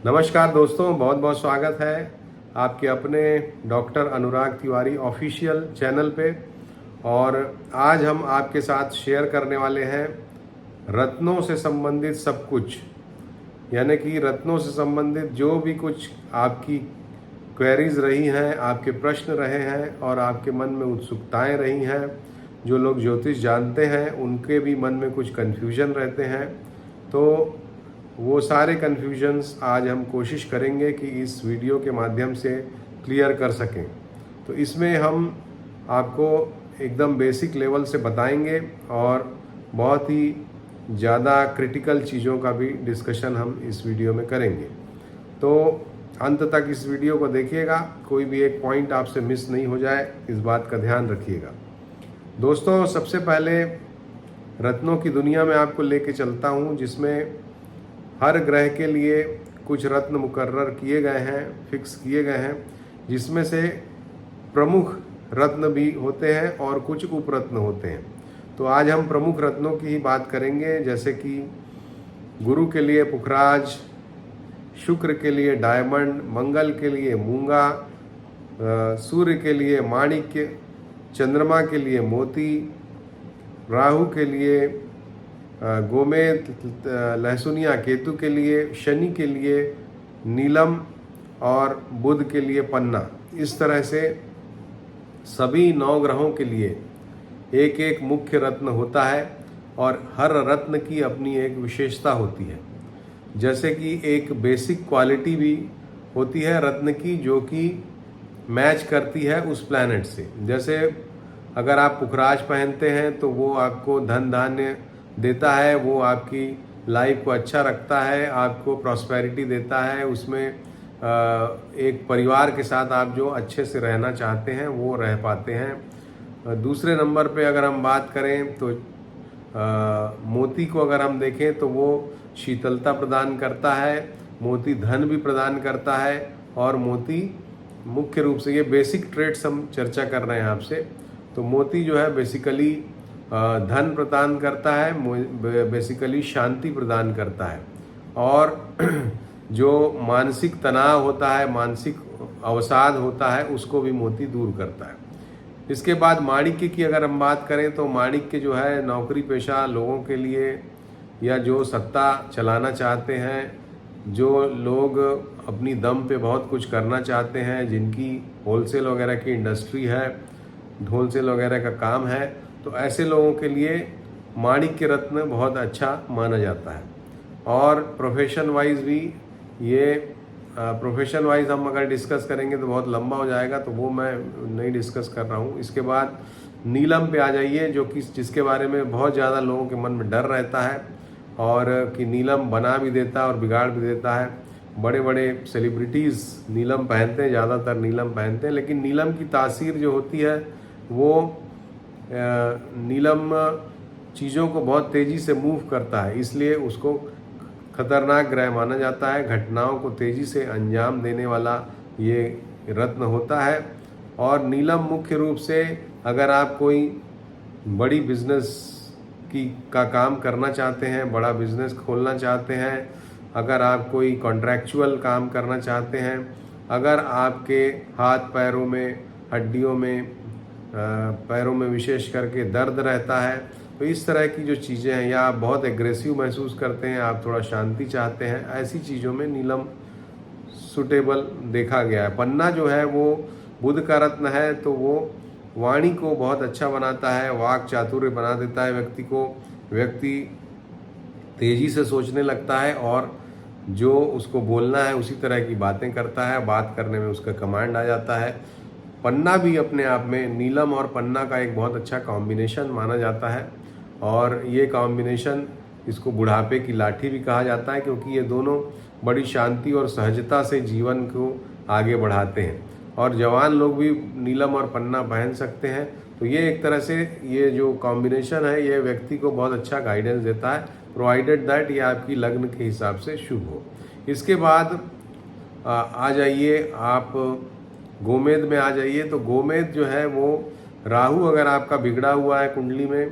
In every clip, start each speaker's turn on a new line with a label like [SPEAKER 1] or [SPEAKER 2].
[SPEAKER 1] नमस्कार दोस्तों, बहुत बहुत स्वागत है आपके अपने डॉक्टर अनुराग तिवारी ऑफिशियल चैनल पे। और आज हम आपके साथ शेयर करने वाले हैं रत्नों से संबंधित सब कुछ, यानी कि रत्नों से संबंधित जो भी कुछ आपकी क्वेरीज रही हैं, आपके प्रश्न रहे हैं और आपके मन में उत्सुकताएं रही हैं। जो लोग ज्योतिष जानते हैं उनके भी मन में कुछ कन्फ्यूजन रहते हैं, तो वो सारे कन्फ्यूजन्स आज हम कोशिश करेंगे कि इस वीडियो के माध्यम से क्लियर कर सकें। तो इसमें हम आपको एकदम बेसिक लेवल से बताएंगे और बहुत ही ज़्यादा क्रिटिकल चीज़ों का भी डिस्कशन हम इस वीडियो में करेंगे। तो अंत तक इस वीडियो को देखिएगा, कोई भी एक पॉइंट आपसे मिस नहीं हो जाए, इस बात का ध्यान रखिएगा। दोस्तों, सबसे पहले रत्नों की दुनिया में आपको लेके चलता हूँ, जिसमें हर ग्रह के लिए कुछ रत्न मुकर्रर किए गए हैं, फिक्स किए गए हैं, जिसमें से प्रमुख रत्न भी होते हैं और कुछ उपरत्न होते हैं। तो आज हम प्रमुख रत्नों की ही बात करेंगे, जैसे कि गुरु के लिए पुखराज, शुक्र के लिए डायमंड, मंगल के लिए मूंगा, सूर्य के लिए माणिक्य, चंद्रमा के लिए मोती, राहु के लिए गोमेद, लहसुनिया केतु के लिए, शनि के लिए नीलम और बुध के लिए पन्ना। इस तरह से सभी 9 ग्रहों के लिए एक एक मुख्य रत्न होता है और हर रत्न की अपनी एक विशेषता होती है। जैसे कि एक बेसिक क्वालिटी भी होती है रत्न की, जो कि मैच करती है उस प्लैनेट से। जैसे अगर आप पुखराज पहनते हैं तो वो आपको धन धान्य देता है, वो आपकी लाइफ को अच्छा रखता है, आपको प्रॉस्पेरिटी देता है। उसमें एक परिवार के साथ आप जो अच्छे से रहना चाहते हैं वो रह पाते हैं। दूसरे नंबर पे अगर हम बात करें तो मोती को अगर हम देखें तो वो शीतलता प्रदान करता है, मोती धन भी प्रदान करता है। और मोती मुख्य रूप से, ये बेसिक ट्रेड्स हम चर्चा कर रहे हैं आपसे, तो मोती जो है बेसिकली धन प्रदान करता है, बेसिकली शांति प्रदान करता है, और जो मानसिक तनाव होता है, मानसिक अवसाद होता है, उसको भी मोती दूर करता है। इसके बाद माणिक्य की अगर हम बात करें तो माणिक्य जो है नौकरी पेशा लोगों के लिए, या जो सत्ता चलाना चाहते हैं, जो लोग अपनी दम पे बहुत कुछ करना चाहते हैं, जिनकी होलसेल वगैरह की इंडस्ट्री है, होलसेल वगैरह का काम है, तो ऐसे लोगों के लिए माणिक्य रत्न बहुत अच्छा माना जाता है। और प्रोफेशन वाइज भी ये प्रोफेशन वाइज हम अगर डिस्कस करेंगे तो बहुत लंबा हो जाएगा, तो वो मैं नहीं डिस्कस कर रहा हूँ। इसके बाद नीलम पे आ जाइए, जो कि जिसके बारे में बहुत ज़्यादा लोगों के मन में डर रहता है, और कि नीलम बना भी देता है और बिगाड़ भी देता है। बड़े बड़े सेलिब्रिटीज़ नीलम पहनते हैं, ज़्यादातर नीलम पहनते हैं, लेकिन नीलम की तासीर जो होती है वो नीलम चीज़ों को बहुत तेज़ी से मूव करता है, इसलिए उसको खतरनाक ग्रह माना जाता है। घटनाओं को तेज़ी से अंजाम देने वाला ये रत्न होता है। और नीलम मुख्य रूप से अगर आप कोई बड़ी बिजनेस का काम करना चाहते हैं, बड़ा बिजनेस खोलना चाहते हैं, अगर आप कोई कॉन्ट्रैक्चुअल काम करना चाहते हैं, अगर आपके हाथ पैरों में, हड्डियों में, पैरों में विशेष करके दर्द रहता है, तो इस तरह की जो चीज़ें हैं, या आप बहुत एग्रेसिव महसूस करते हैं, आप थोड़ा शांति चाहते हैं, ऐसी चीज़ों में नीलम सुटेबल देखा गया है। पन्ना जो है वो बुध का रत्न है, तो वो वाणी को बहुत अच्छा बनाता है, वाक चातुर्य बना देता है व्यक्ति को। व्यक्ति तेज़ी से सोचने लगता है और जो उसको बोलना है उसी तरह की बातें करता है, बात करने में उसका कमांड आ जाता है। पन्ना भी अपने आप में नीलम और पन्ना का एक बहुत अच्छा कॉम्बिनेशन माना जाता है, और ये कॉम्बिनेशन, इसको बुढ़ापे की लाठी भी कहा जाता है, क्योंकि ये दोनों बड़ी शांति और सहजता से जीवन को आगे बढ़ाते हैं। और जवान लोग भी नीलम और पन्ना पहन सकते हैं। तो ये एक तरह से ये जो कॉम्बिनेशन है, ये व्यक्ति को बहुत अच्छा गाइडेंस देता है, प्रोवाइडेड दैट ये आपकी लग्न के हिसाब से शुभ हो। इसके बाद आ जाइए आप गोमेद में आ जाइए। तो गोमेद जो है वो राहु अगर आपका बिगड़ा हुआ है कुंडली में,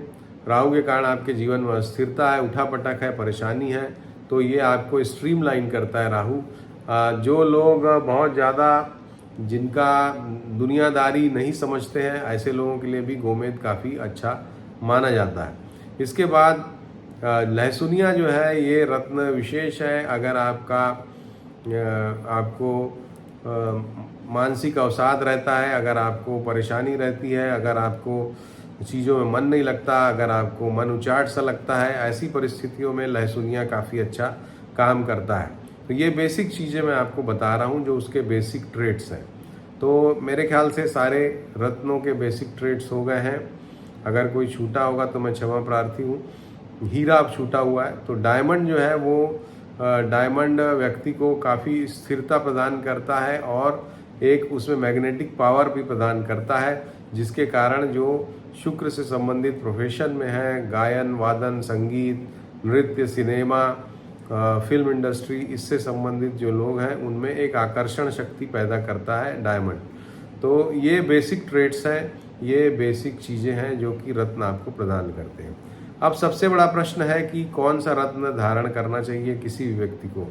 [SPEAKER 1] राहु के कारण आपके जीवन में अस्थिरता है, उठापटक है, परेशानी है, तो ये आपको स्ट्रीमलाइन करता है राहु। जो लोग बहुत ज़्यादा जिनका दुनियादारी नहीं समझते हैं, ऐसे लोगों के लिए भी गोमेद काफ़ी अच्छा माना जाता है। इसके बाद लहसुनिया जो है ये रत्न विशेष है। अगर आपको मानसिक अवसाद रहता है, अगर आपको परेशानी रहती है, अगर आपको चीज़ों में मन नहीं लगता, अगर आपको मन उचाट सा लगता है, ऐसी परिस्थितियों में लहसुनिया काफ़ी अच्छा काम करता है। तो ये बेसिक चीज़ें मैं आपको बता रहा हूँ जो उसके बेसिक ट्रेड्स हैं। तो मेरे ख्याल से सारे रत्नों के बेसिक ट्रेड्स हो गए हैं। अगर कोई छूटा होगा तो मैं क्षमा प्रार्थी हूँ। हीरा अब छूटा हुआ है। तो डायमंड जो है वो डायमंड व्यक्ति को काफ़ी स्थिरता प्रदान करता है और एक उसमें मैग्नेटिक पावर भी प्रदान करता है, जिसके कारण जो शुक्र से संबंधित प्रोफेशन में है, गायन, वादन, संगीत, नृत्य, सिनेमा, फिल्म इंडस्ट्री, इससे संबंधित जो लोग हैं उनमें एक आकर्षण शक्ति पैदा करता है डायमंड। तो ये बेसिक ट्रेड्स हैं, ये बेसिक चीज़ें हैं जो कि रत्न आपको प्रदान करते हैं। अब सबसे बड़ा प्रश्न है कि कौन सा रत्न धारण करना चाहिए किसी भी व्यक्ति को।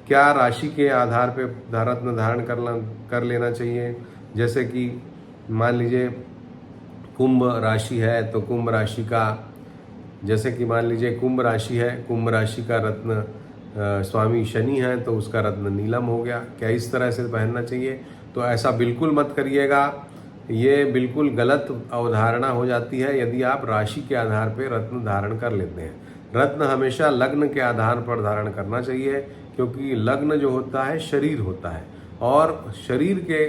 [SPEAKER 1] क्या राशि के आधार पे रत्न धारण कर लेना चाहिए? जैसे कि मान लीजिए कुंभ राशि है तो कुंभ राशि का, जैसे कि मान लीजिए कुंभ राशि है, कुंभ राशि का रत्न स्वामी शनि है तो उसका रत्न नीलम हो गया। क्या इस तरह से पहनना चाहिए? तो ऐसा बिल्कुल मत करिएगा। ये बिल्कुल गलत अवधारणा हो जाती है यदि आप राशि के आधार पर रत्न धारण कर लेते हैं। रत्न हमेशा लग्न के आधार पर धारण करना चाहिए, क्योंकि लग्न जो होता है शरीर होता है, और शरीर के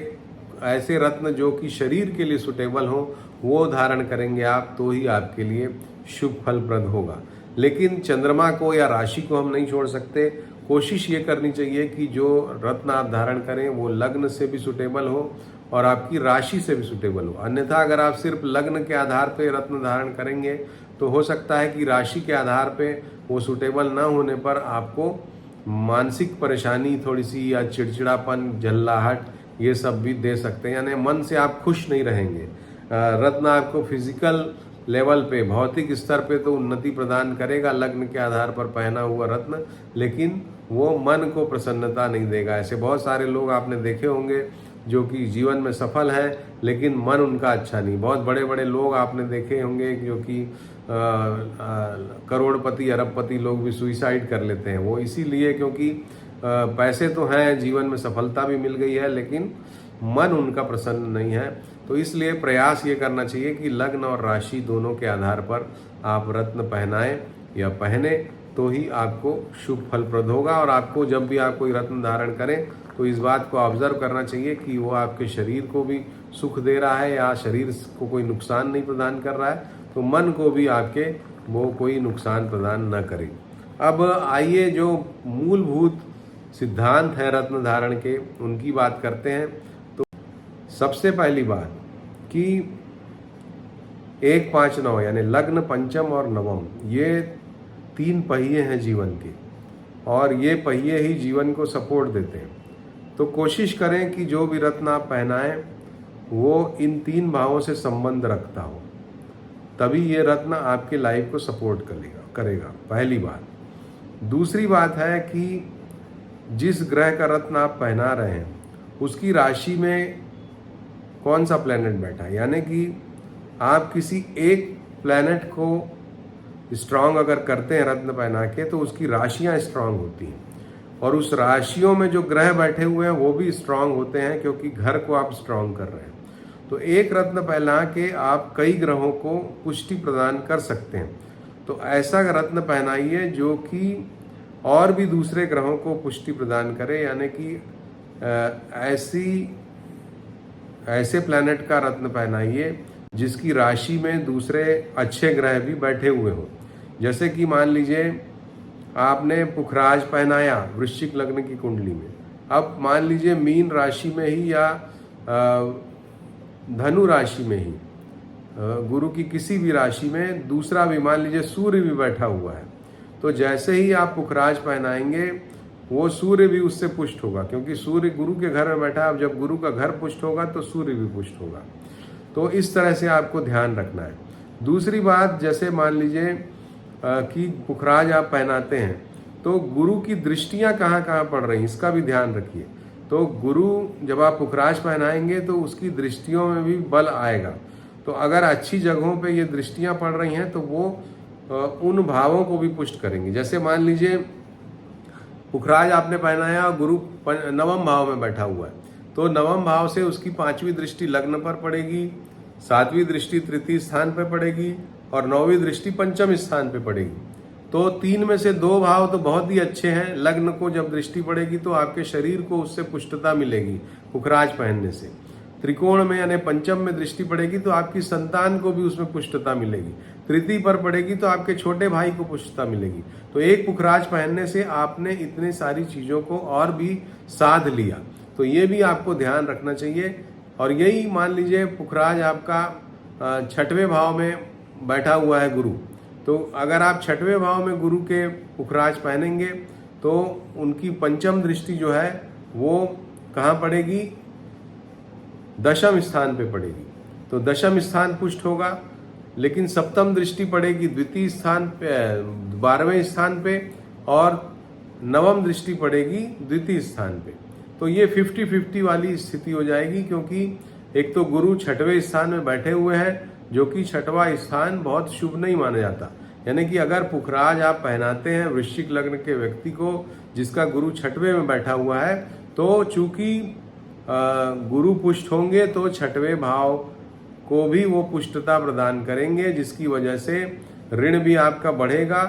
[SPEAKER 1] ऐसे रत्न जो कि शरीर के लिए सुटेबल हो वो धारण करेंगे आप, तो ही आपके लिए शुभ फलप्रद होगा। लेकिन चंद्रमा को या राशि को हम नहीं छोड़ सकते। कोशिश ये करनी चाहिए कि जो रत्न आप धारण करें वो लग्न से भी सुटेबल हो और आपकी राशि से भी सुटेबल हो। अन्यथा अगर आप सिर्फ लग्न के आधार पर रत्न धारण करेंगे तो हो सकता है कि राशि के आधार पर वो सुटेबल ना होने पर आपको मानसिक परेशानी थोड़ी सी या चिड़चिड़ापन, झल्लाहट, ये सब भी दे सकते हैं, यानी मन से आप खुश नहीं रहेंगे। रत्न आपको फिजिकल लेवल पे, भौतिक स्तर पे तो उन्नति प्रदान करेगा लग्न के आधार पर पहना हुआ रत्न, लेकिन वो मन को प्रसन्नता नहीं देगा। ऐसे बहुत सारे लोग आपने देखे होंगे जो कि जीवन में सफल हैं लेकिन मन उनका अच्छा नहीं। बहुत बड़े बड़े लोग आपने देखे होंगे जो कि करोड़पति, अरबपति लोग भी सुइसाइड कर लेते हैं। वो इसीलिए क्योंकि पैसे तो हैं, जीवन में सफलता भी मिल गई है, लेकिन मन उनका प्रसन्न नहीं है। तो इसलिए प्रयास ये करना चाहिए कि लग्न और राशि दोनों के आधार पर आप रत्न पहनाएं या पहने, तो ही आपको शुभ फलप्रद होगा। और आपको जब भी आप कोई रत्न धारण करें तो इस बात को ऑब्जर्व करना चाहिए कि वो आपके शरीर को भी सुख दे रहा है या शरीर को कोई नुकसान नहीं प्रदान कर रहा है, तो मन को भी आपके वो कोई नुकसान प्रदान न करे। अब आइए जो मूलभूत सिद्धांत हैं रत्न धारण के, उनकी बात करते हैं। तो सबसे पहली बात कि 1, 5, 9 यानी लग्न, पंचम और नवम, ये 3 पहिए हैं जीवन के, और ये पहिए ही जीवन को सपोर्ट देते हैं। तो कोशिश करें कि जो भी रत्न आप पहनाएं वो इन 3 भावों से संबंध रखता हो, तभी ये रत्न आपके लाइफ को सपोर्ट करेगा। पहली बात। दूसरी बात है कि जिस ग्रह का रत्न आप पहना रहे हैं उसकी राशि में कौन सा प्लैनेट बैठा है, यानी कि आप किसी एक प्लैनेट को स्ट्रांग अगर करते हैं रत्न पहना के तो उसकी राशियां स्ट्रांग होती हैं, और उस राशियों में जो ग्रह बैठे हुए हैं वो भी स्ट्रांग होते हैं, क्योंकि घर को आप स्ट्रांग कर रहे हैं। तो एक रत्न पहना के आप कई ग्रहों को पुष्टि प्रदान कर सकते हैं। तो ऐसा रत्न पहनाइए जो कि और भी दूसरे ग्रहों को पुष्टि प्रदान करे, यानी कि ऐसे प्लैनेट का रत्न पहनाइए जिसकी राशि में दूसरे अच्छे ग्रह भी बैठे हुए हों। जैसे कि मान लीजिए आपने पुखराज पहनाया वृश्चिक लग्न की कुंडली में, अब मान लीजिए मीन राशि में ही या धनु राशि में ही, गुरु की किसी भी राशि में दूसरा भी, मान लीजिए सूर्य भी बैठा हुआ है, तो जैसे ही आप पुखराज पहनाएंगे वो सूर्य भी उससे पुष्ट होगा, क्योंकि सूर्य गुरु के घर में बैठा है। अब जब गुरु का घर पुष्ट होगा तो सूर्य भी पुष्ट होगा। तो इस तरह से आपको ध्यान रखना है। दूसरी बात, जैसे मान लीजिए कि पुखराज आप पहनाते हैं तो गुरु की दृष्टियां कहाँ कहाँ पड़ रही हैं इसका भी ध्यान रखिए। तो गुरु जब आप पुखराज पहनाएंगे तो उसकी दृष्टियों में भी बल आएगा। तो अगर अच्छी जगहों पे ये दृष्टियां पड़ रही हैं तो वो उन भावों को भी पुष्ट करेंगी। जैसे मान लीजिए पुखराज आपने पहनाया और गुरु नवम भाव में बैठा हुआ है, तो नवम भाव से उसकी 5वीं दृष्टि लग्न पर पड़ेगी, 7वीं दृष्टि तृतीय स्थान पर पड़ेगी और 9वीं दृष्टि पंचम स्थान पर पड़ेगी। तो 3 में से 2 भाव तो बहुत ही अच्छे हैं। लग्न को जब दृष्टि पड़ेगी तो आपके शरीर को उससे पुष्टता मिलेगी पुखराज पहनने से। त्रिकोण में यानी पंचम में दृष्टि पड़ेगी तो आपकी संतान को भी उसमें पुष्टता मिलेगी। तृतीय पर पड़ेगी तो आपके छोटे भाई को पुष्टता मिलेगी। तो एक पुखराज पहनने से आपने इतनी सारी चीजों को और भी साध लिया। तो ये भी आपको ध्यान रखना चाहिए। और यही मान लीजिए पुखराज आपका 6वें भाव में बैठा हुआ है गुरु, तो अगर आप 6वें भाव में गुरु के पुखराज पहनेंगे तो उनकी पंचम दृष्टि जो है वो कहाँ पड़ेगी, 10वें स्थान पे पड़ेगी। तो 10वें स्थान पुष्ट होगा। लेकिन सप्तम दृष्टि पड़ेगी द्वितीय स्थान पे, 12वें स्थान पे, और नवम दृष्टि पड़ेगी द्वितीय स्थान पे। तो ये 50-50 वाली स्थिति हो जाएगी, क्योंकि एक तो गुरु 6वें स्थान में बैठे हुए हैं, जो कि 6वां स्थान बहुत शुभ नहीं माना जाता। यानी कि अगर पुखराज आप पहनाते हैं वृश्चिक लग्न के व्यक्ति को जिसका गुरु 6वें में बैठा हुआ है, तो चूंकि गुरु पुष्ट होंगे तो 6वें भाव को भी वो पुष्टता प्रदान करेंगे, जिसकी वजह से ऋण भी आपका बढ़ेगा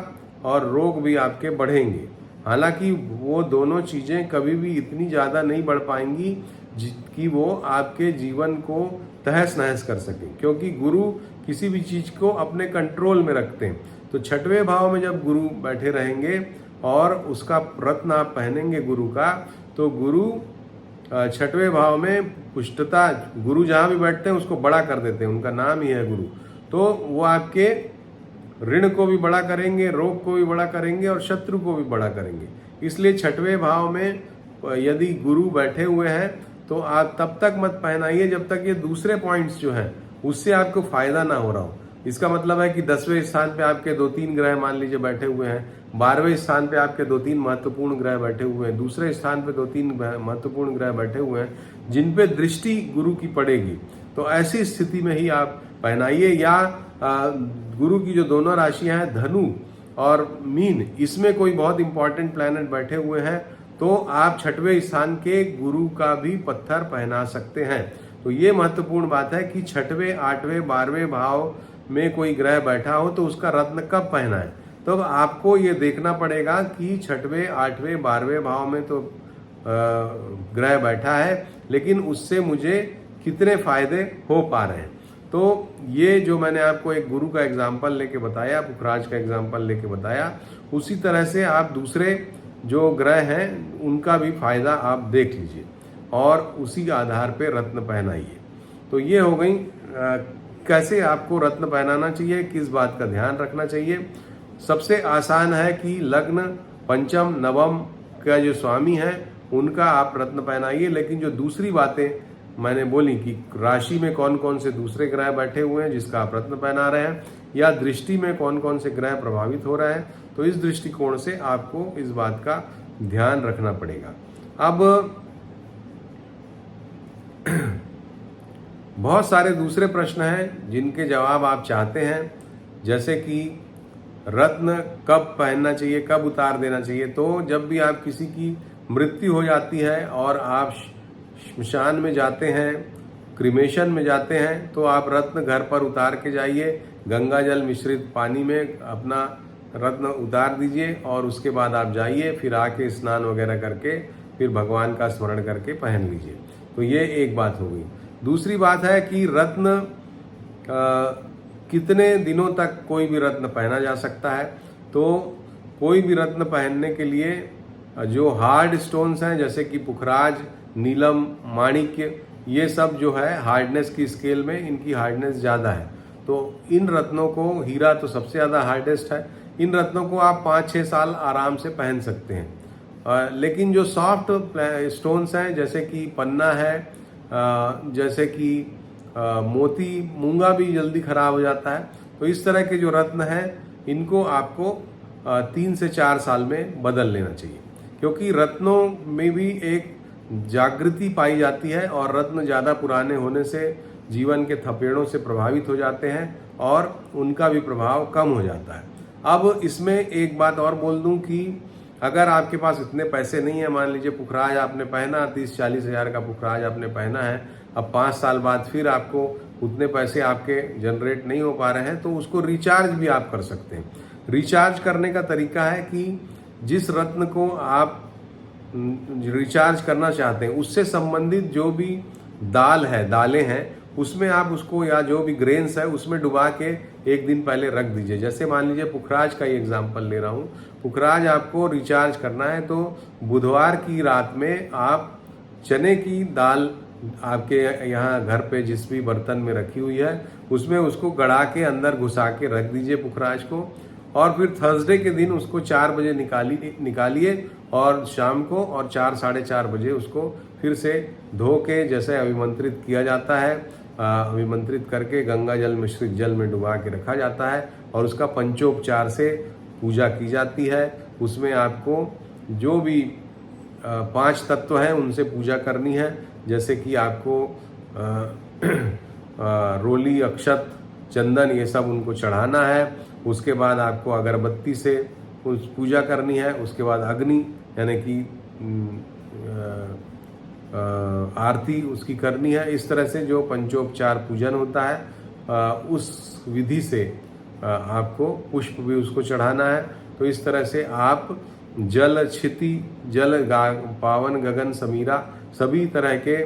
[SPEAKER 1] और रोग भी आपके बढ़ेंगे। हालांकि वो दोनों चीजें कभी भी इतनी ज्यादा नहीं बढ़ पाएंगी कि वो आपके जीवन को तहस नहस कर सकें, क्योंकि गुरु किसी भी चीज को अपने कंट्रोल में रखते हैं। तो 6वें भाव में जब गुरु बैठे रहेंगे और उसका रत्न आप पहनेंगे गुरु का, तो गुरु 6वें भाव में पुष्टता, गुरु जहां भी बैठते हैं उसको बड़ा कर देते हैं, उनका नाम ही है गुरु। तो वो आपके ऋण को भी बड़ा करेंगे, रोग को भी बड़ा करेंगे और शत्रु को भी बड़ा करेंगे। इसलिए 6वें भाव में यदि गुरु बैठे हुए हैं तो आप तब तक मत पहनाइए जब तक ये दूसरे पॉइंट्स जो हैं उससे आपको फायदा ना हो रहा हो। इसका मतलब है कि 10वें स्थान पे आपके 2-3 ग्रह मान लीजिए बैठे हुए हैं, 12वें स्थान पे आपके 2-3 महत्वपूर्ण ग्रह बैठे हुए हैं, दूसरे स्थान पे 2-3 महत्वपूर्ण ग्रह बैठे हुए हैं जिन पे दृष्टि गुरु की पड़ेगी। तो ऐसी स्थिति में ही आप पहनाइए। या गुरु की जो दोनों राशियां हैं धनु और मीन, इसमें कोई बहुत इंपॉर्टेंट प्लैनेट बैठे हुए हैं तो आप 6वें स्थान के गुरु का भी पत्थर पहना सकते हैं। तो ये महत्वपूर्ण बात है कि 6वें, 8वें, 12वें भाव में कोई ग्रह बैठा हो तो उसका रत्न कब पहना है। तो आपको ये देखना पड़ेगा कि 6वें, 8वें, 12वें भाव में तो ग्रह बैठा है, लेकिन उससे मुझे कितने फायदे हो पा रहे हैं। तो ये जो मैंने आपको एक गुरु का एग्जाम्पल लेके बताया, पुखराज का एग्जाम्पल लेके बताया, उसी तरह से आप दूसरे जो ग्रह हैं उनका भी फायदा आप देख लीजिए और उसी आधार पे रत्न पहनाइए। तो ये हो गई कैसे आपको रत्न पहनाना चाहिए, किस बात का ध्यान रखना चाहिए। सबसे आसान है कि लग्न, पंचम, नवम का जो स्वामी है उनका आप रत्न पहनाइए। लेकिन जो दूसरी बातें मैंने बोली कि राशि में कौन कौन से दूसरे ग्रह बैठे हुए हैं जिसका आप रत्न पहना रहे हैं, या दृष्टि में कौन कौन से ग्रह प्रभावित हो रहे हैं, तो इस दृष्टिकोण से आपको इस बात का ध्यान रखना पड़ेगा। अब बहुत सारे दूसरे प्रश्न हैं जिनके जवाब आप चाहते हैं, जैसे कि रत्न कब पहनना चाहिए, कब उतार देना चाहिए। तो जब भी आप किसी की मृत्यु हो जाती है और आप श्मशान में जाते हैं, क्रिमेशन में जाते हैं, तो आप रत्न घर पर उतार के जाइए, गंगा जल मिश्रित पानी में अपना रत्न उतार दीजिए और उसके बाद आप जाइए, फिर आके स्नान वगैरह करके फिर भगवान का स्मरण करके पहन लीजिए। तो ये एक बात हो गई। दूसरी बात है कि रत्न कितने दिनों तक कोई भी रत्न पहना जा सकता है। तो कोई भी रत्न पहनने के लिए जो हार्ड स्टोन्स हैं जैसे कि पुखराज, नीलम, माणिक्य, ये सब जो है हार्डनेस की स्केल में इनकी हार्डनेस ज़्यादा है। तो इन रत्नों को, हीरा तो सबसे ज़्यादा हार्डेस्ट है, इन रत्नों को आप 5-6 साल आराम से पहन सकते हैं। लेकिन जो सॉफ्ट स्टोन्स हैं जैसे कि पन्ना है, जैसे कि मोती, मूंगा भी जल्दी खराब हो जाता है। तो इस तरह के जो रत्न हैं इनको आपको 3 से 4 साल में बदल लेना चाहिए, क्योंकि रत्नों में भी एक जागृति पाई जाती है और रत्न ज़्यादा पुराने होने से जीवन के थपेड़ों से प्रभावित हो जाते हैं और उनका भी प्रभाव कम हो जाता है। अब इसमें एक बात और बोल दूं कि अगर आपके पास इतने पैसे नहीं है, मान लीजिए पुखराज आपने पहना 30-40 हज़ार का पुखराज आपने पहना है, अब 5 साल बाद फिर आपको उतने पैसे आपके जनरेट नहीं हो पा रहे हैं, तो उसको रिचार्ज भी आप कर सकते हैं। रिचार्ज करने का तरीका है कि जिस रत्न को आप रिचार्ज करना चाहते हैं उससे संबंधित जो भी दालें हैं उसमें आप उसको, या जो भी ग्रेन्स है उसमें डुबा के एक दिन पहले रख दीजिए। जैसे मान लीजिए पुखराज का ही एग्जांपल ले रहा हूँ, पुखराज आपको रिचार्ज करना है तो बुधवार की रात में आप चने की दाल आपके यहाँ घर पे जिस भी बर्तन में रखी हुई है उसमें उसको गड़ा के अंदर घुसा के रख दीजिए पुखराज को, और फिर थर्सडे के दिन उसको 4 बजे निकालिए और शाम को, और 4-4:30 बजे उसको फिर से धो के जैसे अभिमंत्रित किया जाता है, अभिमंत्रित करके गंगा जल मिश्रित जल में डुबा के रखा जाता है और उसका पंचोपचार से पूजा की जाती है। उसमें आपको जो भी 5 तत्व हैं उनसे पूजा करनी है, जैसे कि आपको रोली, अक्षत, चंदन ये सब उनको चढ़ाना है। उसके बाद आपको अगरबत्ती से उस पूजा करनी है। उसके बाद अग्नि यानी कि आरती उसकी करनी है। इस तरह से जो पंचोपचार पूजन होता है उस विधि से आपको पुष्प भी उसको चढ़ाना है। तो इस तरह से आप जल, क्षिति जल, पावन, गगन, समीरा, सभी तरह के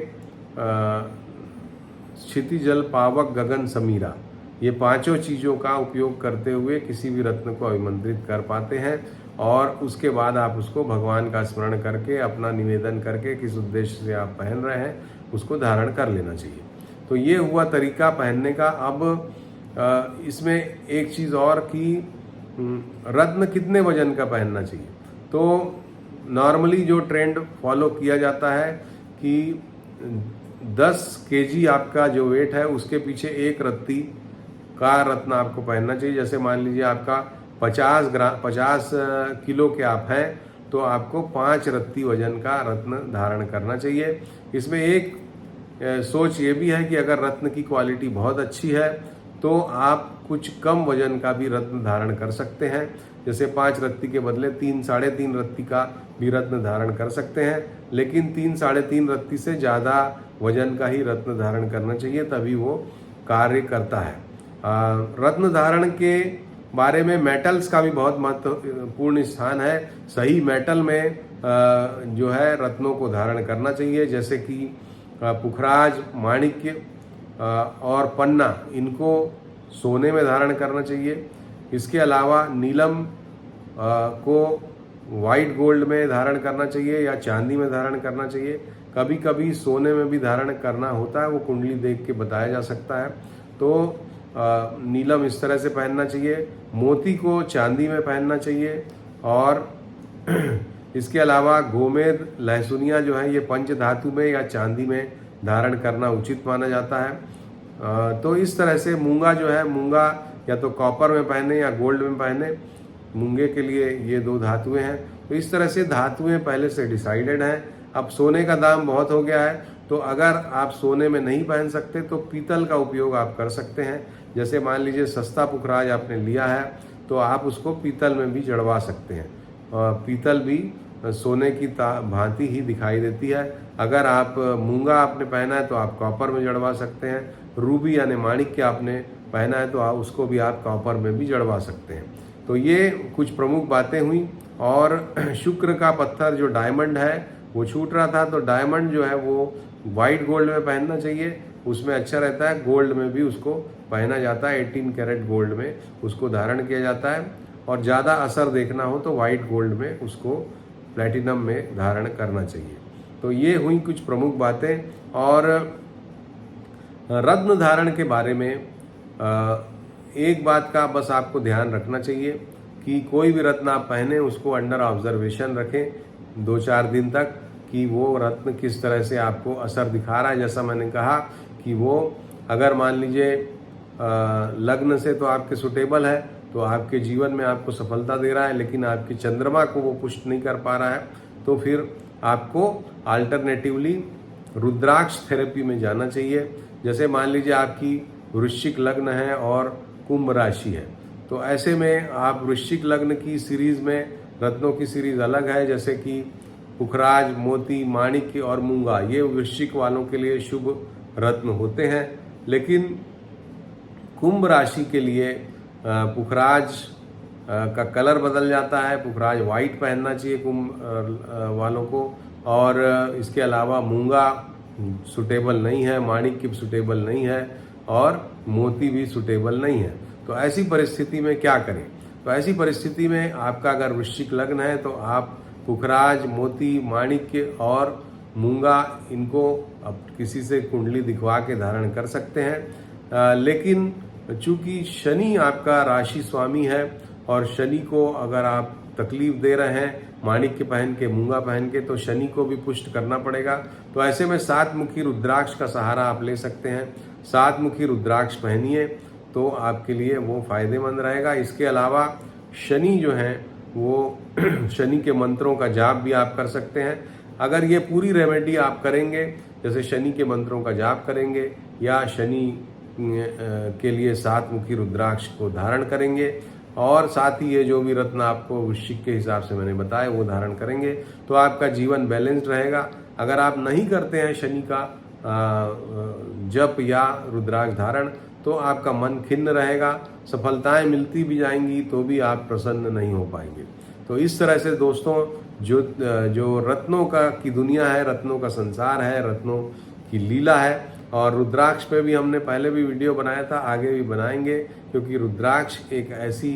[SPEAKER 1] क्षिति जल, पावक, गगन, समीरा, ये 5 चीज़ों का उपयोग करते हुए किसी भी रत्न को अभिमंत्रित कर पाते हैं। और उसके बाद आप उसको भगवान का स्मरण करके, अपना निवेदन करके, किस उद्देश्य से आप पहन रहे हैं उसको धारण कर लेना चाहिए। तो ये हुआ तरीका पहनने का। अब इसमें एक चीज़ और कि रत्न कितने वजन का पहनना चाहिए। तो नॉर्मली जो ट्रेंड फॉलो किया जाता है कि 10 केजी आपका जो वेट है उसके पीछे एक रत्ती का रत्न आपको पहनना चाहिए। जैसे मान लीजिए आपका 50 किलो के आप हैं तो आपको 5 रत्ती वजन का रत्न धारण करना चाहिए। इसमें एक सोच ये भी है कि अगर रत्न की क्वालिटी बहुत अच्छी है तो आप कुछ कम वजन का भी रत्न धारण कर सकते हैं। जैसे 5 रत्ती के बदले 3-3.5 रत्ती का भी रत्न धारण कर सकते हैं, लेकिन 3-3.5 रत्ती से ज़्यादा वजन का ही रत्न धारण करना चाहिए, तभी वो कार्य करता है। रत्न धारण के बारे में मेटल्स का भी बहुत महत्वपूर्ण स्थान है। सही मेटल में जो है रत्नों को धारण करना चाहिए, जैसे कि पुखराज, माणिक्य और पन्ना, इनको सोने में धारण करना चाहिए। इसके अलावा नीलम को वाइट गोल्ड में धारण करना चाहिए या चांदी में धारण करना चाहिए। कभी कभी सोने में भी धारण करना होता है, वो कुंडली देख के बताया जा सकता है। तो नीलम इस तरह से पहनना चाहिए। मोती को चांदी में पहनना चाहिए। और इसके अलावा गोमेद, लहसुनिया जो है ये पंच धातु में या चांदी में धारण करना उचित माना जाता है। तो इस तरह से मूंगा जो है, मूंगा या तो कॉपर में पहने या गोल्ड में पहने, मूंगे के लिए ये 2 धातुएं हैं। तो इस तरह से धातुएं पहले से डिसाइडेड हैं। अब सोने का दाम बहुत हो गया है, तो अगर आप सोने में नहीं पहन सकते तो पीतल का उपयोग आप कर सकते हैं। जैसे मान लीजिए सस्ता पुखराज आपने लिया है तो आप उसको पीतल में भी जड़वा सकते हैं। पीतल भी सोने की भांति ही दिखाई देती है। अगर आप मूंगा आपने पहना है तो आप कॉपर में जड़वा सकते हैं। रूबी यानी माणिक्य आपने पहना है तो उसको भी आप कॉपर में भी जड़वा सकते हैं। तो ये कुछ प्रमुख बातें हुई। और शुक्र का पत्थर जो डायमंड है वो छूट रहा था, तो डायमंड जो है वो वाइट गोल्ड में पहनना चाहिए, उसमें अच्छा रहता है। गोल्ड में भी उसको पहना जाता है, 18 कैरेट गोल्ड में उसको धारण किया जाता है। और ज़्यादा असर देखना हो तो वाइट गोल्ड में उसको प्लैटिनम में धारण करना चाहिए। तो ये हुई कुछ प्रमुख बातें। और रत्न धारण के बारे में एक बात का बस आपको ध्यान रखना चाहिए कि कोई भी रत्न आप पहने उसको अंडर ऑब्जर्वेशन रखें 2-4 दिन तक कि वो रत्न किस तरह से आपको असर दिखा रहा है। जैसा मैंने कहा कि वो अगर मान लीजिए लग्न से तो आपके सुटेबल है, तो आपके जीवन में आपको सफलता दे रहा है, लेकिन आपके चंद्रमा को वो पुष्ट नहीं कर पा रहा है, तो फिर आपको अल्टरनेटिवली रुद्राक्ष थेरेपी में जाना चाहिए। जैसे मान लीजिए आपकी वृश्चिक लग्न है और कुंभ राशि है, तो ऐसे में आप वृश्चिक लग्न की सीरीज में रत्नों की सीरीज अलग है, जैसे कि पुखराज, मोती, माणिक्य और मूंगा, ये वृश्चिक वालों के लिए शुभ रत्न होते हैं। लेकिन कुंभ राशि के लिए पुखराज का कलर बदल जाता है, पुखराज वाइट पहनना चाहिए कुंभ वालों को, और इसके अलावा मूंगा सुटेबल नहीं है, माणिक्य सुटेबल नहीं है और मोती भी सुटेबल नहीं है। तो ऐसी परिस्थिति में क्या करें? तो ऐसी परिस्थिति में आपका अगर वृश्चिक लग्न है तो आप पुखराज, मोती, माणिक्य और मूंगा इनको अब किसी से कुंडली दिखवा के धारण कर सकते हैं। लेकिन चूंकि शनि आपका राशि स्वामी है और शनि को अगर आप तकलीफ दे रहे हैं माणिक्य पहन के, मूंगा पहन के, तो शनि को भी पुष्ट करना पड़ेगा। तो ऐसे में 7 मुखी रुद्राक्ष का सहारा आप ले सकते हैं। 7 मुखी रुद्राक्ष पहनिए तो आपके लिए वो फायदेमंद रहेगा। इसके अलावा शनि जो है वो शनि के मंत्रों का जाप भी आप कर सकते हैं। अगर ये पूरी रेमेडी आप करेंगे, जैसे शनि के मंत्रों का जाप करेंगे या शनि के लिए 7 मुखी रुद्राक्ष को धारण करेंगे और साथ ही ये जो भी रत्न आपको वृश्चिक के हिसाब से मैंने बताया वो धारण करेंगे, तो आपका जीवन बैलेंस्ड रहेगा। अगर आप नहीं करते हैं शनि का जप या रुद्राक्ष धारण, तो आपका मन खिन्न रहेगा, सफलताएं मिलती भी जाएंगी तो भी आप प्रसन्न नहीं हो पाएंगे। तो इस तरह से दोस्तों, जो रत्नों का की दुनिया है, रत्नों का संसार है, रत्नों की लीला है, और रुद्राक्ष पे भी हमने पहले भी वीडियो बनाया था, आगे भी बनाएंगे, क्योंकि रुद्राक्ष एक ऐसी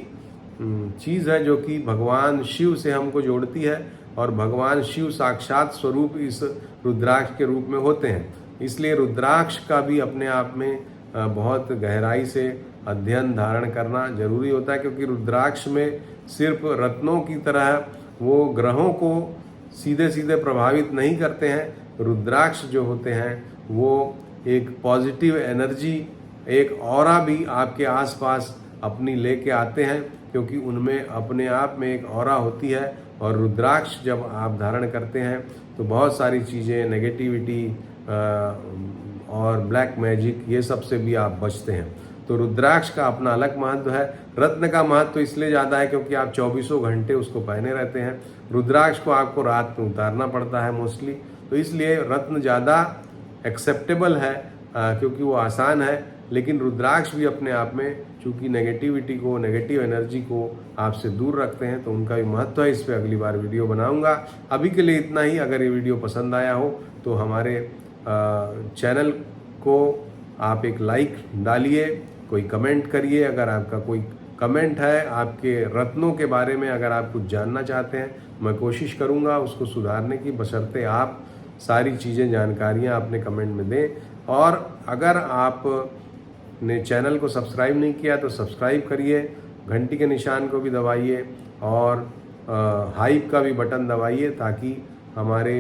[SPEAKER 1] चीज़ है जो कि भगवान शिव से हमको जोड़ती है और भगवान शिव साक्षात स्वरूप इस रुद्राक्ष के रूप में होते हैं। इसलिए रुद्राक्ष का भी अपने आप में बहुत गहराई से अध्ययन धारण करना जरूरी होता है, क्योंकि रुद्राक्ष में सिर्फ रत्नों की तरह वो ग्रहों को सीधे सीधे प्रभावित नहीं करते हैं। रुद्राक्ष जो होते हैं वो एक पॉजिटिव एनर्जी, एक ऑरा भी आपके आसपास अपनी लेके आते हैं, क्योंकि उनमें अपने आप में एक ऑरा होती है। और रुद्राक्ष जब आप धारण करते हैं तो बहुत सारी चीज़ें, नेगेटिविटी और ब्लैक मैजिक, ये सब से भी आप बचते हैं। तो रुद्राक्ष का अपना अलग महत्व है। रत्न का महत्व इसलिए ज़्यादा है क्योंकि आप 24 घंटे उसको पहने रहते हैं। रुद्राक्ष को आपको रात में उतारना पड़ता है मोस्टली, तो इसलिए रत्न ज़्यादा एक्सेप्टेबल है क्योंकि वो आसान है। लेकिन रुद्राक्ष भी अपने आप में चूंकि नेगेटिविटी को, नेगेटिव एनर्जी को आपसे दूर रखते हैं, तो उनका भी महत्व है। इस पर अगली बार वीडियो बनाऊंगा। अभी के लिए इतना ही। अगर ये वीडियो पसंद आया हो तो हमारे चैनल को आप एक लाइक डालिए, कोई कमेंट करिए। अगर आपका कोई कमेंट है आपके रत्नों के बारे में, अगर आप कुछ जानना चाहते हैं, मैं कोशिश करूंगा उसको सुधारने की, बशर्ते आप सारी चीज़ें, जानकारियां अपने कमेंट में दें। और अगर आपने चैनल को सब्सक्राइब नहीं किया तो सब्सक्राइब करिए, घंटी के निशान को भी दबाइए और हाइप का भी बटन दबाइए, ताकि हमारे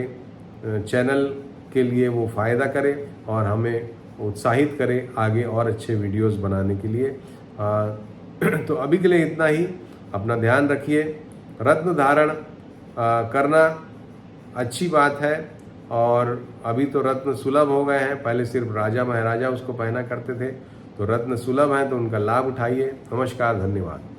[SPEAKER 1] चैनल के लिए वो फ़ायदा करे और हमें उत्साहित करे आगे और अच्छे वीडियोस बनाने के लिए। तो अभी के लिए इतना ही। अपना ध्यान रखिए। रत्न धारण करना अच्छी बात है, और अभी तो रत्न सुलभ हो गए हैं। पहले सिर्फ राजा महाराजा उसको पहना करते थे, तो रत्न सुलभ हैं तो उनका लाभ उठाइए। नमस्कार, धन्यवाद।